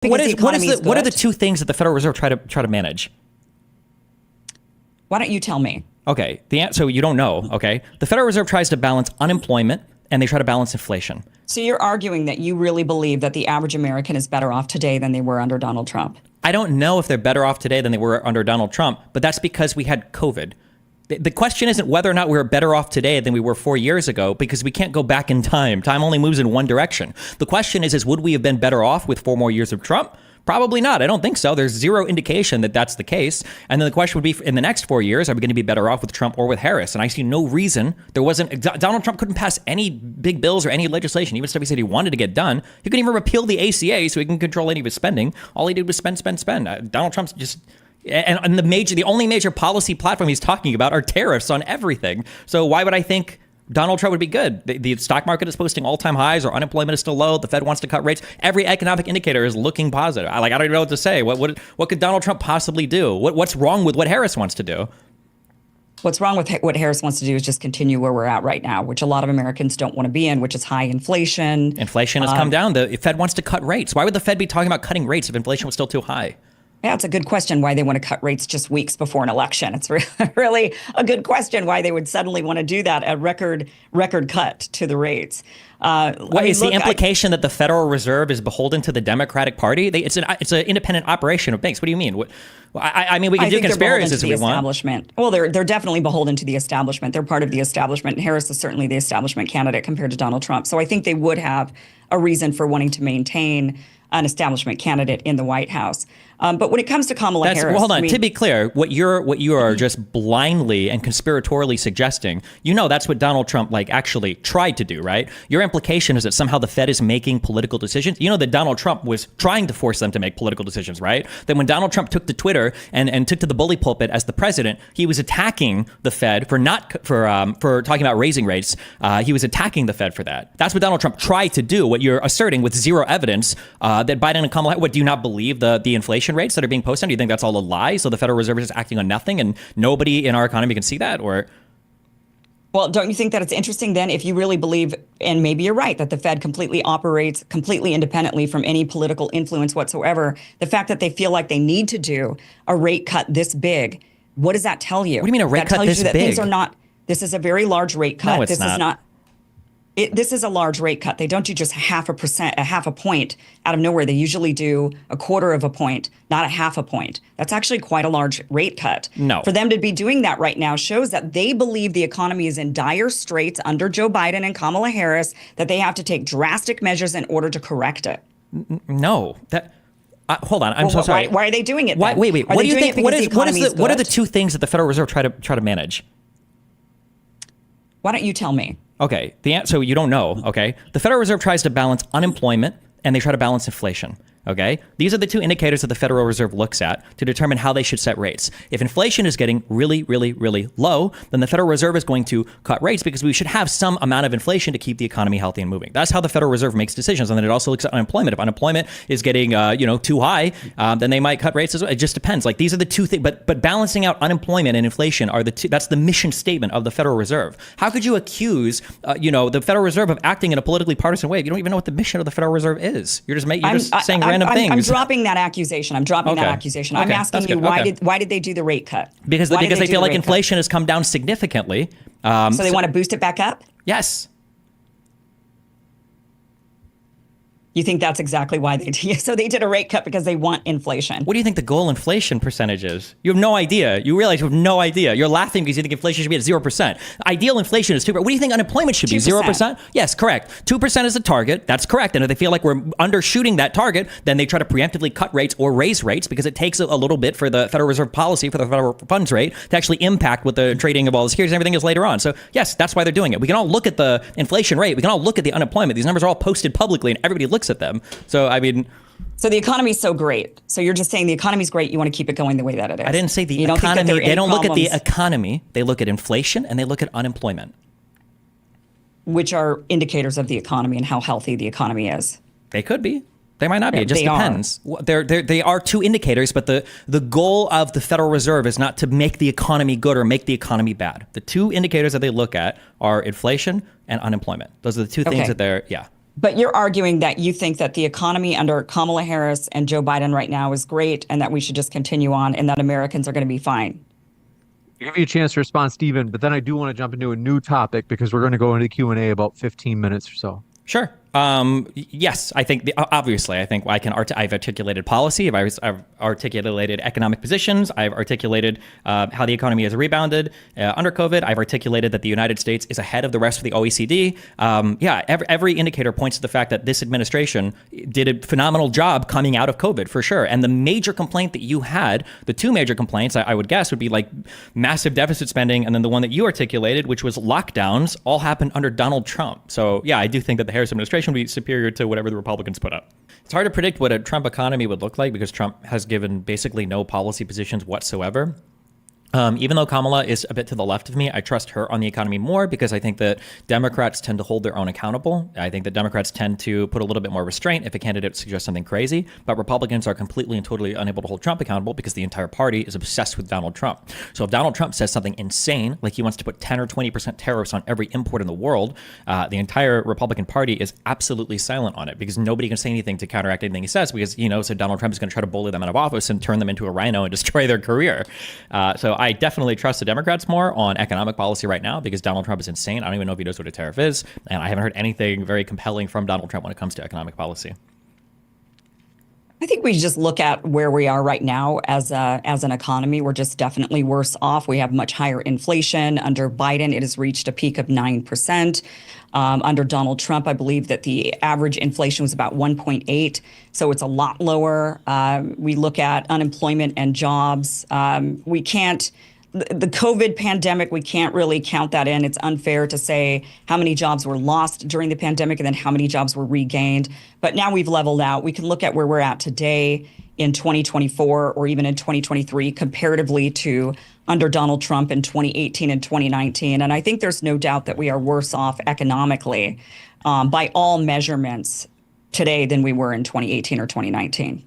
What are the two things that the Federal Reserve try to manage? Why don't you tell me? Okay, so you don't know. Okay, the Federal Reserve tries to balance unemployment and they try to balance inflation. So you're arguing that you really believe that the average American is better off today than they were under Donald Trump? I don't know if they're better off today than they were under Donald Trump, but that's because we had COVID. The question isn't whether or not we're better off today than we were 4 years ago, because we can't go back in time. Time only moves in one direction. The question is would we have been better off with 4 more years of Trump? Probably not. I don't think so. There's zero indication that that's the case. And then the question would be, in the next 4 years, are we going to be better off with Trump or with Harris? And I see no reason. Donald Trump couldn't pass any big bills or any legislation, even stuff he said he wanted to get done. He couldn't even repeal the ACA so he can control any of his spending. All he did was spend. Donald Trump's just... And the only major policy platform he's talking about are tariffs on everything. So why would I think Donald Trump would be good? The stock market is posting all-time highs, or unemployment is still low. The Fed wants to cut rates. Every economic indicator is looking positive. I don't even know what to say. What could Donald Trump possibly do? What's wrong with what Harris wants to do? What's wrong with what Harris wants to do is just continue where we're at right now, which a lot of Americans don't want to be in, which is high inflation. Inflation has come down. The Fed wants to cut rates. Why would the Fed be talking about cutting rates if inflation was still too high? Yeah, it's a good question why they want to cut rates just weeks before an election. It's really a good question why they would suddenly want to do that, a record cut to the rates. The implication that the Federal Reserve is beholden to the Democratic Party? It's an independent operation of banks. What do you mean? We can do conspiracies if we want. Well, they're definitely beholden to the establishment. They're part of the establishment. Harris is certainly the establishment candidate compared to Donald Trump. So I think they would have a reason for wanting to maintain an establishment candidate in the White House. But when it comes to Kamala Harris... Well, hold on. To be clear, what you are just blindly and conspiratorially suggesting, that's what Donald Trump actually tried to do, right? Your implication is that somehow the Fed is making political decisions. You know that Donald Trump was trying to force them to make political decisions, right? That when Donald Trump took to Twitter and took to the bully pulpit as the president, he was attacking the Fed for talking about raising rates. He was attacking the Fed for that. That's what Donald Trump tried to do. What you're asserting with zero evidence that Biden and Kamala... What, do you not believe the inflation rates that are being posted? Do you think that's all a lie? So the Federal Reserve is just acting on nothing and nobody in our economy can see that? Or... Well, don't you think that it's interesting then, if you really believe, and maybe you're right, that the Fed completely operates completely independently from any political influence whatsoever, the fact that they feel like they need to do a rate cut this big, what does that tell you? What do you mean a rate cut this big? Things are not, this is a very large rate cut. No, it's not. This is a large rate cut. They don't do just half a point out of nowhere. They usually do a quarter of a point, not a half a point. That's actually quite a large rate cut. No. For them to be doing that right now shows that they believe the economy is in dire straits under Joe Biden and Kamala Harris, that they have to take drastic measures in order to correct it. No. Hold on. I'm so sorry. Why are they doing it then? Wait. What do you think? What are the two things that the Federal Reserve try to manage? Why don't you tell me? Okay, so you don't know, okay? The Federal Reserve tries to balance unemployment and they try to balance inflation. Okay, these are the two indicators that the Federal Reserve looks at to determine how they should set rates. If inflation is getting really, really, really low, then the Federal Reserve is going to cut rates because we should have some amount of inflation to keep the economy healthy and moving. That's how the Federal Reserve makes decisions. And then it also looks at unemployment. If unemployment is getting too high, then they might cut rates as well. It just depends. These are the two things. But balancing out unemployment and inflation are the two. That's the mission statement of the Federal Reserve. How could you accuse the Federal Reserve of acting in a politically partisan way if you don't even know what the mission of the Federal Reserve is? You're just saying random things. I'm dropping that accusation. I'm asking you, why did they do the rate cut? Because they feel like inflation has come down significantly. So they want to boost it back up? Yes. You think that's exactly why they did? So they did a rate cut because they want inflation. What do you think the goal inflation percentage is? You have no idea. You realize you have no idea. You're laughing because you think inflation should be at 0%. Ideal inflation is 2%. What do you think unemployment should be? 0%? Yes, correct. 2% is the target. That's correct. And if they feel like we're undershooting that target, then they try to preemptively cut rates or raise rates because it takes a little bit for the Federal Reserve policy, for the federal funds rate, to actually impact what the trading of all the securities and everything is later on. So yes, that's why they're doing it. We can all look at the inflation rate. We can all look at the unemployment. These numbers are all posted publicly and everybody looks at them. So, So the economy is so great. So you're just saying the economy is great. You want to keep it going the way that it is. I didn't say the economy. They don't look at the economy. They look at inflation and they look at unemployment, which are indicators of the economy and how healthy the economy is. They could be. They might not be. It just depends. They are two indicators, but the goal of the Federal Reserve is not to make the economy good or make the economy bad. The two indicators that they look at are inflation and unemployment. Those are the two things that they're, But you're arguing that you think that the economy under Kamala Harris and Joe Biden right now is great and that we should just continue on and that Americans are going to be fine. I'll give you a chance to respond, Stephen, but then I do want to jump into a new topic because we're going to go into Q&A about 15 minutes or so. Sure. Yes, I think obviously I think I can. I've articulated policy. I've articulated economic positions. I've articulated how the economy has rebounded under COVID. I've articulated that the United States is ahead of the rest of the OECD. Every indicator points to the fact that this administration did a phenomenal job coming out of COVID for sure. And the major complaint that you had, the two major complaints I would guess would be like massive deficit spending, and then the one that you articulated, which was lockdowns, all happened under Donald Trump. So yeah, I do think that the Harris administration would be superior to whatever the Republicans put up. It's hard to predict what a Trump economy would look like because Trump has given basically no policy positions whatsoever. Even though Kamala is a bit to the left of me, I trust her on the economy more because I think that Democrats tend to hold their own accountable. I think that Democrats tend to put a little bit more restraint if a candidate suggests something crazy, but Republicans are completely and totally unable to hold Trump accountable because the entire party is obsessed with Donald Trump. So if Donald Trump says something insane, like he wants to put 10 or 20% tariffs on every import in the world, the entire Republican Party is absolutely silent on it because nobody can say anything to counteract anything he says because, so Donald Trump is going to try to bully them out of office and turn them into a rhino and destroy their career. So I definitely trust the Democrats more on economic policy right now because Donald Trump is insane. I don't even know if he knows what a tariff is. And I haven't heard anything very compelling from Donald Trump when it comes to economic policy. I think we just look at where we are right now as an economy. We're just definitely worse off. We have much higher inflation. Under Biden, it has reached a peak of 9%. Under Donald Trump, I believe that the average inflation was about 1.8, so it's a lot lower. We look at unemployment and jobs. We can't. The COVID pandemic, we can't really count that in. It's unfair to say how many jobs were lost during the pandemic and then how many jobs were regained. But now we've leveled out. We can look at where we're at today in 2024 or even in 2023 comparatively to under Donald Trump in 2018 and 2019. And I think there's no doubt that we are worse off economically by all measurements today than we were in 2018 or 2019.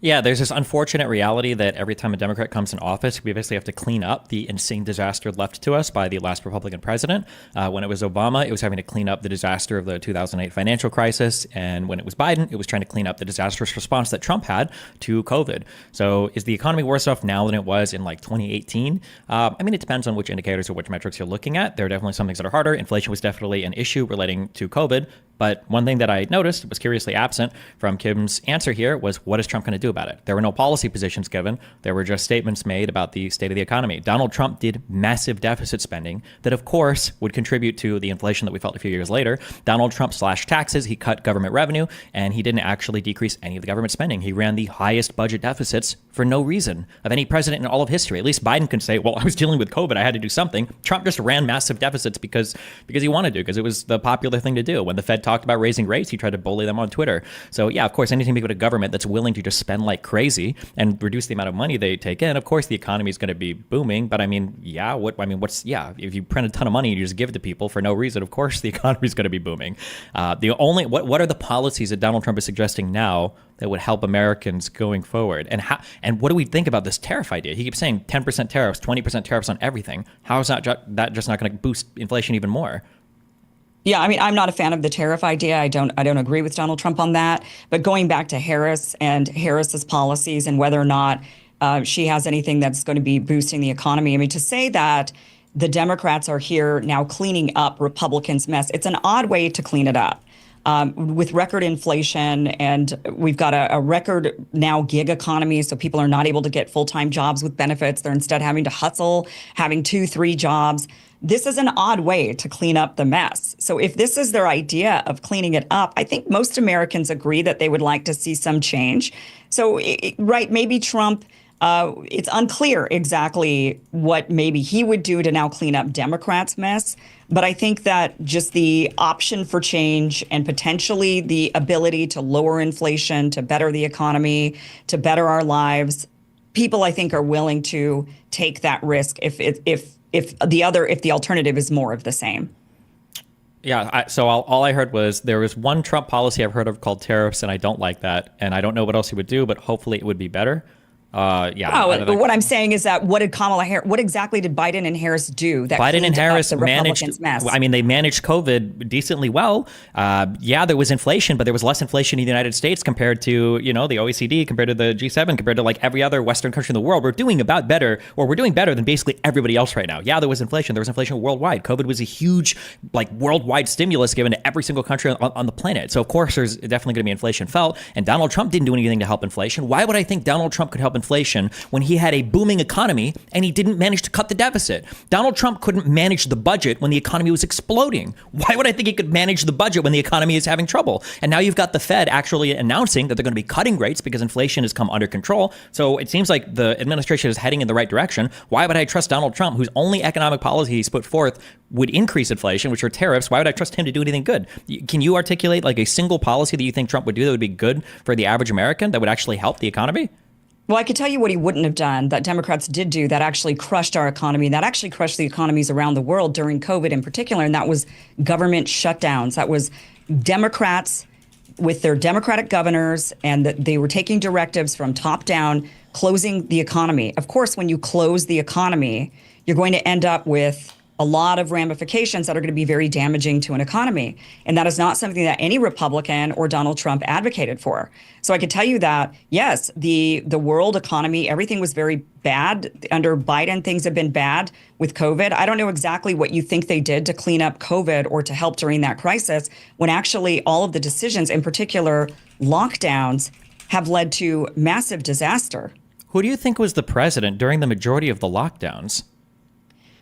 Yeah, there's this unfortunate reality that every time a Democrat comes in office, we basically have to clean up the insane disaster left to us by the last Republican president. When it was Obama, it was having to clean up the disaster of the 2008 financial crisis. And when it was Biden, it was trying to clean up the disastrous response that Trump had to COVID. So is the economy worse off now than it was in like 2018? It depends on which indicators or which metrics you're looking at. There are definitely some things that are harder. Inflation was definitely an issue relating to COVID. But one thing that I noticed was curiously absent from Kim's answer here was, what is Trump going to do about it? There were no policy positions given. There were just statements made about the state of the economy. Donald Trump did massive deficit spending that, of course, would contribute to the inflation that we felt a few years later. Donald Trump slashed taxes. He cut government revenue, and he didn't actually decrease any of the government spending. He ran the highest budget deficits for no reason of any president in all of history. At least Biden can say, well, I was dealing with COVID. I had to do something. Trump just ran massive deficits because he wanted to, because it was the popular thing to do. When the Fed talked about raising rates, he tried to bully them on Twitter. So yeah, of course, anything with a government that's willing to just spend like crazy and reduce the amount of money they take in, of course, the economy is going to be booming. But if you print a ton of money and you just give it to people for no reason, of course, the economy is going to be booming. What are the policies that Donald Trump is suggesting now that would help Americans going forward? And what do we think about this tariff idea? He keeps saying 10% tariffs, 20% tariffs on everything. How is that just not going to boost inflation even more? Yeah, I'm not a fan of the tariff idea. I don't agree with Donald Trump on that. But going back to Harris and Harris's policies and whether or not she has anything that's going to be boosting the economy. To say that the Democrats are here now cleaning up Republicans' mess, it's an odd way to clean it up. With record inflation, and we've got a record now gig economy, so people are not able to get full-time jobs with benefits. They're instead having to hustle, having 2-3 jobs. This is an odd way to clean up the mess. So if this is their idea of cleaning it up, I think most Americans agree that they would like to see some change. So, maybe Trump, it's unclear exactly what maybe he would do to now clean up Democrats' mess. But I think that just the option for change and potentially the ability to lower inflation, to better the economy, to better our lives, people I think are willing to take that risk if the alternative is more of the same. Yeah, all I heard was there was one Trump policy I've heard of called tariffs, and I don't like that, and I don't know what else he would do, but hopefully it would be better. Yeah. Oh, what I'm saying is that what exactly did Biden and Harris do that Biden and cleaned up Harris the managed, Republicans' mess? I mean, they managed COVID decently well. Yeah, there was inflation, but there was less inflation in the United States compared to, the OECD, compared to the G7, compared to like every other Western country in the world. We're doing better than basically everybody else right now. Yeah, there was inflation. There was inflation worldwide. COVID was a huge, like, worldwide stimulus given to every single country on the planet. So, of course, there's definitely going to be inflation felt. And Donald Trump didn't do anything to help inflation. Why would I think Donald Trump could help inflation when he had a booming economy and he didn't manage to cut the deficit? Donald Trump couldn't manage the budget when the economy was exploding. Why would I think he could manage the budget when the economy is having trouble? And now you've got the Fed actually announcing that they're going to be cutting rates because inflation has come under control. So it seems like the administration is heading in the right direction. Why would I trust Donald Trump, whose only economic policy he's put forth would increase inflation, which are tariffs? Why would I trust him to do anything good? Can you articulate like a single policy that you think Trump would do that would be good for the average American, that would actually help the economy? Well, I could tell you what he wouldn't have done that Democrats did do that actually crushed our economy, and that actually crushed the economies around the world during COVID in particular, and that was government shutdowns. That was Democrats with their Democratic governors, and they were taking directives from top down, closing the economy. Of course, when you close the economy, you're going to end up with a lot of ramifications that are going to be very damaging to an economy. And that is not something that any Republican or Donald Trump advocated for. So I can tell you that, yes, the world economy, everything was very bad. Under Biden, things have been bad with COVID. I don't know exactly what you think they did to clean up COVID or to help during that crisis, when actually all of the decisions, in particular lockdowns, have led to massive disaster. Who do you think was the president during the majority of the lockdowns?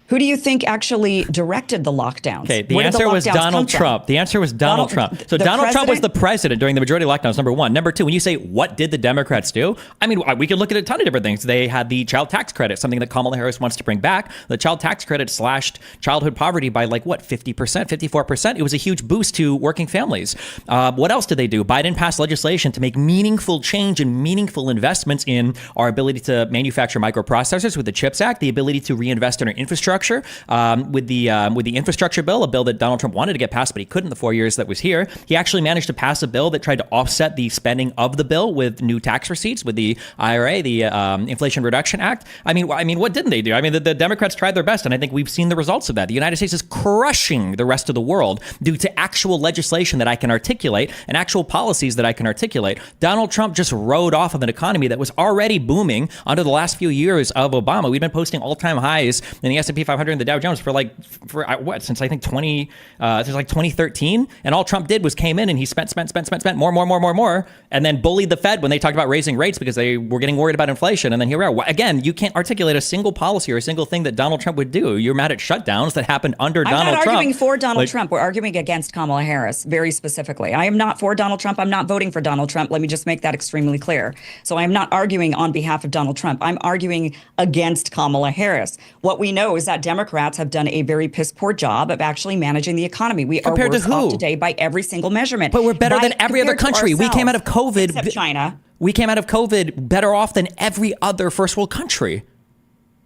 Who do you think actually directed the lockdowns? Okay, the answer was Donald Trump. The answer was Donald Trump. So Donald Trump was the president during the majority of lockdowns, number one. Number two, when you say, what did the Democrats do? I mean, we could look at a ton of different things. They had the child tax credit, something that Kamala Harris wants to bring back. The child tax credit slashed childhood poverty by 50%, 54%. It was a huge boost to working families. What else did they do? Biden passed legislation to make meaningful change and meaningful investments in our ability to manufacture microprocessors with the CHIPS Act, the ability to reinvest in our infrastructure. With the infrastructure bill, a bill that Donald Trump wanted to get passed, but he couldn't the 4 years that was here. He actually managed to pass a bill that tried to offset the spending of the bill with new tax receipts, with the IRA, the Inflation Reduction Act. I mean, what didn't they do? I mean, the Democrats tried their best, and I think we've seen the results of that. The United States is crushing the rest of the world due to actual legislation that I can articulate and actual policies that I can articulate. Donald Trump just rode off of an economy that was already booming under the last few years of Obama. We've been posting all-time highs in the S&P 500 and the Dow Jones since I think 2013, and all Trump did was came in and he spent more, and then bullied the Fed when they talked about raising rates because they were getting worried about inflation. And then here we are again. You can't articulate a single policy or a single thing that Donald Trump would do. You're mad at shutdowns that happened under Donald Trump. I'm not arguing for Donald Trump. We're arguing against Kamala Harris very specifically. I am not for Donald Trump. I'm not voting for Donald Trump. Let me just make that extremely clear. So I am not arguing on behalf of Donald Trump. I'm arguing against Kamala Harris. What we know is that Democrats have done a very piss poor job of actually managing the economy. We are worse off today by every single measurement. But we're better than every other country. We came out of COVID. Except China. We came out of COVID better off than every other first world country.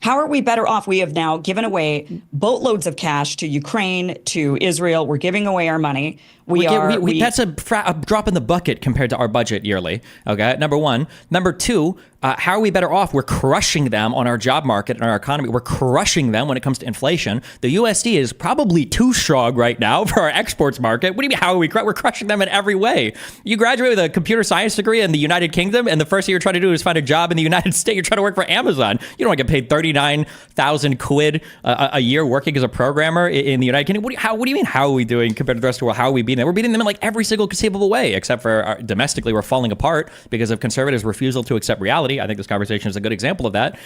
How are we better off? We have now given away boatloads of cash to Ukraine, to Israel. We're giving away our money. That's a drop in the bucket compared to our budget yearly. Okay, number one. Number two, how are we better off? We're crushing them on our job market and our economy. We're crushing them when it comes to inflation. The USD is probably too strong right now for our exports market. What do you mean, how are we? We're crushing them in every way. You graduate with a computer science degree in the United Kingdom, and the first thing you're trying to do is find a job in the United States. You're trying to work for Amazon. You don't want to get paid 39,000 quid a year working as a programmer in the United Kingdom. What do you mean, how are we doing compared to the rest of the world? How are we beating them? We're beating them in every single conceivable way, except for domestically, we're falling apart because of conservatives' refusal to accept reality. I think this conversation is a good example of that.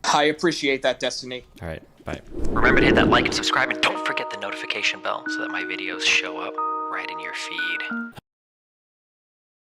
I appreciate that, Destiny. All right, bye. Remember to hit that like and subscribe, and don't forget the notification bell so that my videos show up right in your feed.